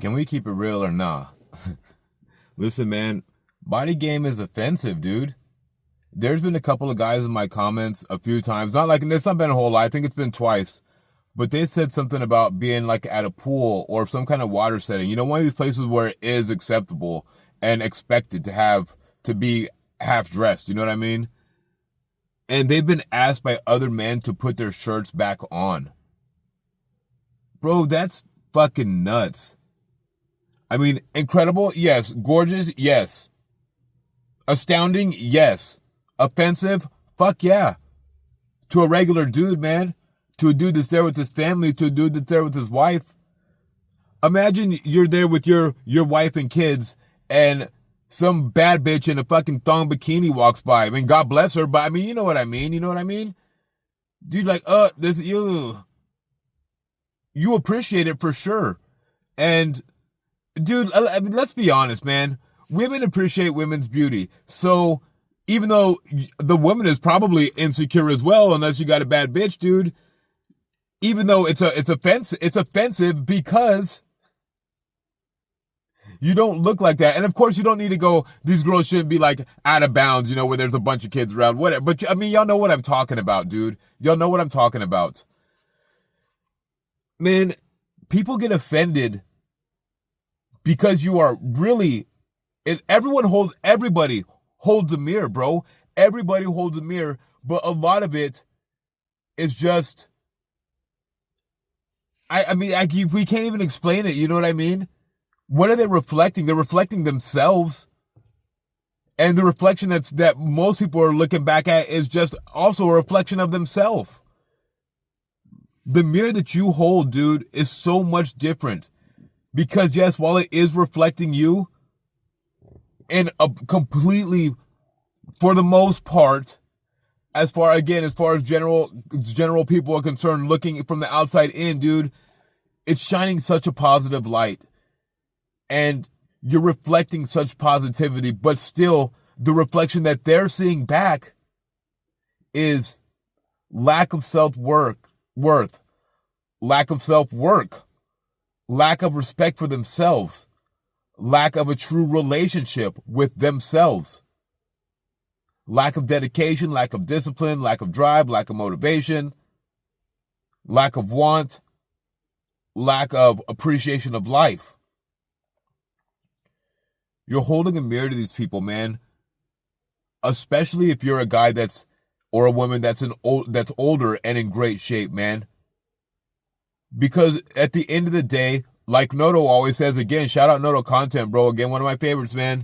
can we keep it real or nah? Listen, man, body game is offensive, dude. There's been a couple of guys in my comments a few times. Not like, it's not been a whole lot. I think it's been twice. But they said something about being like at a pool or some kind of water setting. You know, one of these places where it is acceptable and expected to be half dressed. You know what I mean? And they've been asked by other men to put their shirts back on. Bro, that's fucking nuts. I mean, incredible? Yes. Gorgeous? Yes. Astounding? Yes. Offensive? Fuck yeah. To a regular dude, man. To a dude that's there with his family, to a dude that's there with his wife. Imagine you're there with your wife and kids, and some bad bitch in a fucking thong bikini walks by. I mean, God bless her, but I mean, you know what I mean? You know what I mean? Dude, like, this, you appreciate it for sure. And, dude, I mean, let's be honest, man. Women appreciate women's beauty. So, even though the woman is probably insecure as well, unless you got a bad bitch, dude, even though it's offensive because you don't look like that. And of course you don't need to go, these girls shouldn't be like out of bounds, you know, where there's a bunch of kids around, whatever. But I mean, y'all know what I'm talking about, dude. Y'all know what I'm talking about. Man, people get offended because you are really, everybody holds a mirror, bro. Everybody holds a mirror, but a lot of it is just, I mean, we can't even explain it. You know what I mean? What are they reflecting? They're reflecting themselves. And the reflection that most people are looking back at is just also a reflection of themselves. The mirror that you hold, dude, is so much different. Because yes, while it is reflecting you, and completely, for the most part, as far as general people are concerned, looking from the outside in, dude, it's shining such a positive light. And you're reflecting such positivity, but still, the reflection that they're seeing back is lack of self-worth, lack of self-work, lack of respect for themselves, lack of a true relationship with themselves. Lack of dedication, lack of discipline, lack of drive, lack of motivation, lack of want, lack of appreciation of life. You're holding a mirror to these people, man. Especially if you're a guy or a woman that's older and in great shape, man. Because at the end of the day, like Noto always says, again, shout out Noto Content, bro. Again, one of my favorites, man.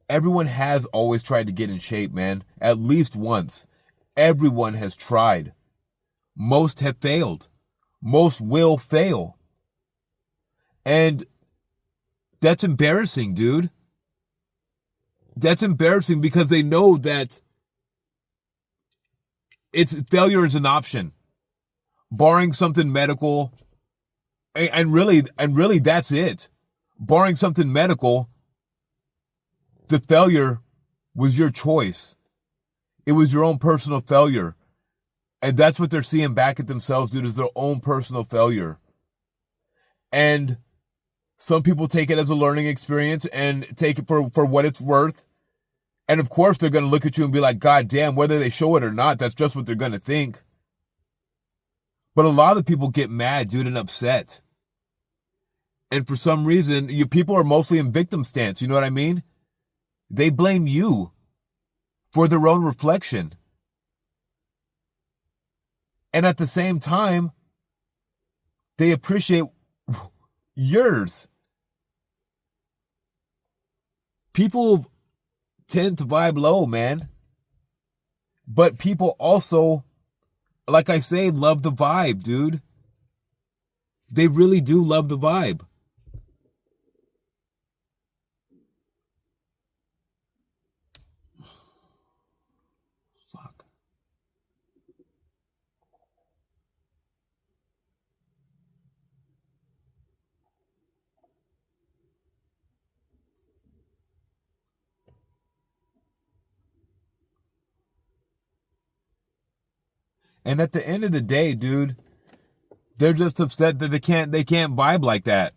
Everyone has always tried to get in shape, man. At least once. Everyone has tried. Most have failed. Most will fail. And that's embarrassing, dude. That's embarrassing because they know that failure is an option. Barring something medical. And really that's it. Barring something medical, the failure was your choice. It was your own personal failure. And that's what they're seeing back at themselves, dude, is their own personal failure. And some people take it as a learning experience and take it for what it's worth. And of course, they're going to look at you and be like, God damn, whether they show it or not, that's just what they're going to think. But a lot of the people get mad, dude, and upset. And for some reason, people are mostly in victim stance. You know what I mean? They blame you for their own reflection. And at the same time, they appreciate yours. People tend to vibe low, man. But people also, like I say, love the vibe, dude. They really do love the vibe. Fuck. And at the end of the day, dude, they're just upset that they can't vibe like that.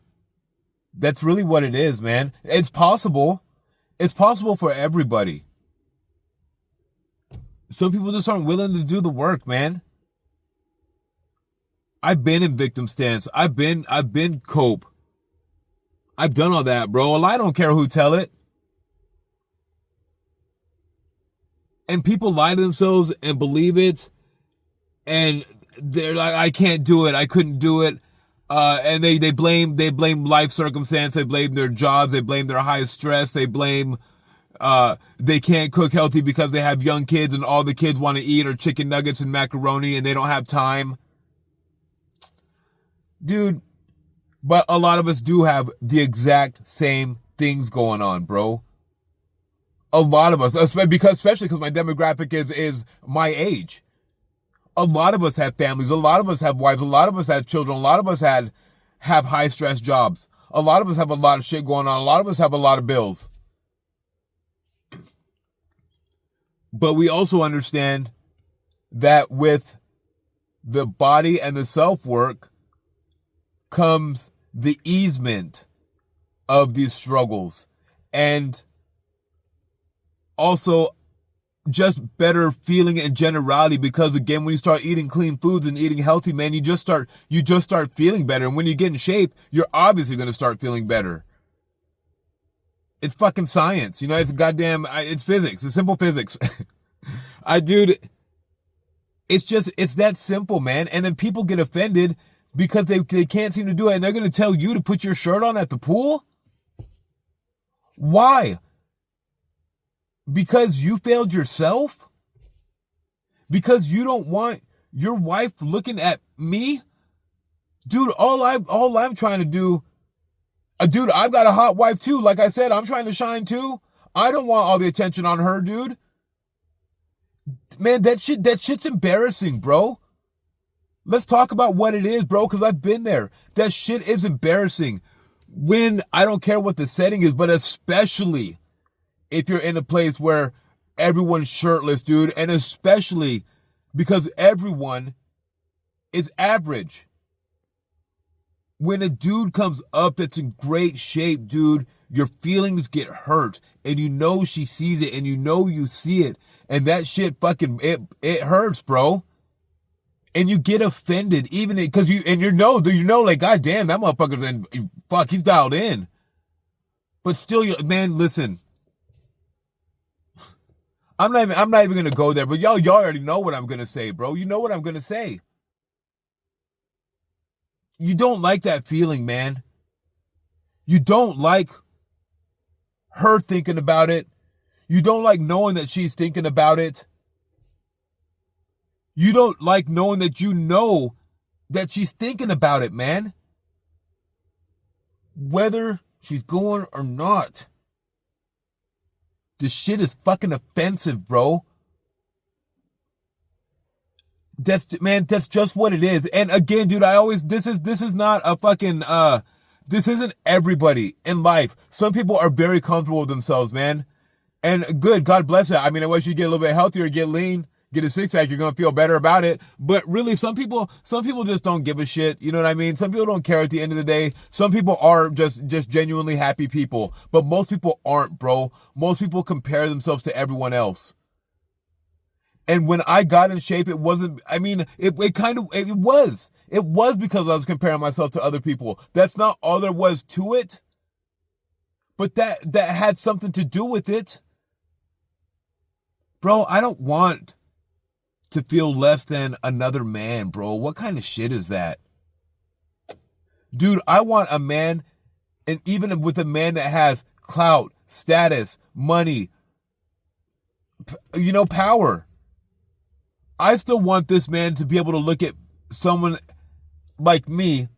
That's really what it is, man. It's possible. It's possible for everybody. Some people just aren't willing to do the work, man. I've been in victim stance. I've been cope. I've done all that, bro. I don't care who tell it. And people lie to themselves and believe it. And they're like, I can't do it. I couldn't do it. And they blame life circumstance. They blame their jobs. They blame their high stress. They blame, they can't cook healthy because they have young kids and all the kids want to eat are chicken nuggets and macaroni and they don't have time. Dude, but a lot of us do have the exact same things going on, bro. A lot of us, especially because my demographic is my age. A lot of us have families. A lot of us have wives. A lot of us have children. A lot of us have high stress jobs. A lot of us have a lot of shit going on. A lot of us have a lot of bills. But we also understand that with the body and the self-work comes the easement of these struggles. And also just better feeling in generality, because again, when you start eating clean foods and eating healthy, man, you just start feeling better. And when you get in shape, you're obviously going to start feeling better. It's fucking science, you know. It's it's physics. It's simple physics. Dude, it's that simple, man. And then people get offended because they can't seem to do it, and they're going to tell you to put your shirt on at the pool. Why? Because you failed yourself? Because you don't want your wife looking at me? Dude, all I'm trying to do, dude, I've got a hot wife too. Like I said, I'm trying to shine too. I don't want all the attention on her, dude. Man, that shit's embarrassing, bro. Let's talk about what it is, bro, because I've been there. That shit is embarrassing. When, I don't care what the setting is, but especially if you're in a place where everyone's shirtless, dude, and especially because everyone is average. When a dude comes up that's in great shape, dude, your feelings get hurt, and you know she sees it, and you know you see it, and that shit fucking, it hurts, bro. And you get offended, even because you know, like, God damn, that motherfucker's in, fuck, he's dialed in. But still, man, listen. I'm not even gonna go there, but y'all already know what I'm gonna say, bro. You know what I'm gonna say. You don't like that feeling, man. You don't like her thinking about it. You don't like knowing that she's thinking about it. You don't like knowing that you know that she's thinking about it, man. Whether she's going or not. This shit is fucking offensive, bro. That's just what it is. And again, dude, this is not a fucking, this isn't everybody in life. Some people are very comfortable with themselves, man. And good, God bless it. I mean, I wish you get a little bit healthier, get lean, get a six pack, you're going to feel better about it. But really, some people just don't give a shit. You know what I mean? Some people don't care at the end of the day. Some people are just genuinely happy people, but most people aren't, bro. Most people compare themselves to everyone else. And when I got in shape, it wasn't, I mean, it was because I was comparing myself to other people. That's not all there was to it, but that had something to do with it. Bro, I don't want to feel less than another man, bro. What kind of shit is that? Dude, I want a man, and even with a man that has clout, status, money, power. I still want this man to be able to look at someone like me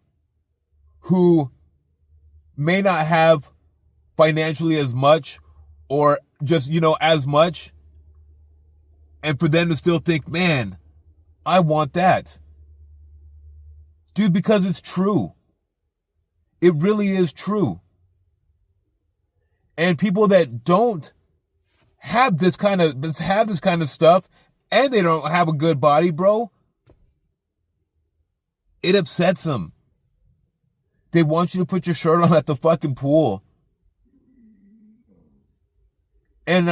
who may not have financially as much or just, as much, and for them to still think, man, I want that. Dude, because it's true. It really is true. And people that don't have this kind of stuff, and they don't have a good body, bro, it upsets them. They want you to put your shirt on at the fucking pool. And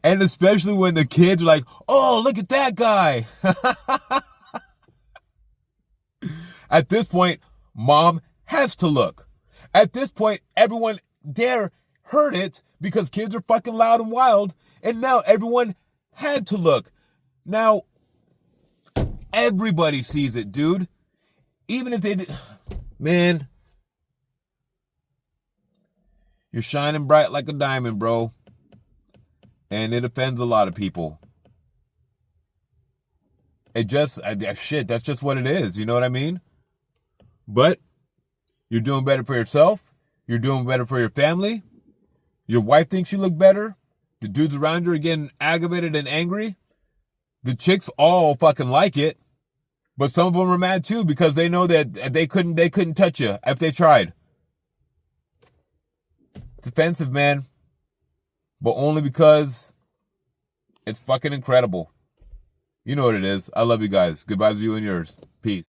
especially when the kids are like, oh, look at that guy. At this point, mom has to look. At this point, everyone there heard it because kids are fucking loud and wild. And now everyone had to look. Now, everybody sees it, dude. Even if they did. Man, you're shining bright like a diamond, bro. And it offends a lot of people. Shit, that's just what it is. You know what I mean? But you're doing better for yourself. You're doing better for your family. Your wife thinks you look better. The dudes around you are getting aggravated and angry. The chicks all fucking like it. But some of them are mad too because they know that they couldn't touch you if they tried. It's offensive, man. But only because it's fucking incredible. You know what it is. I love you guys. Good vibes to you and yours. Peace.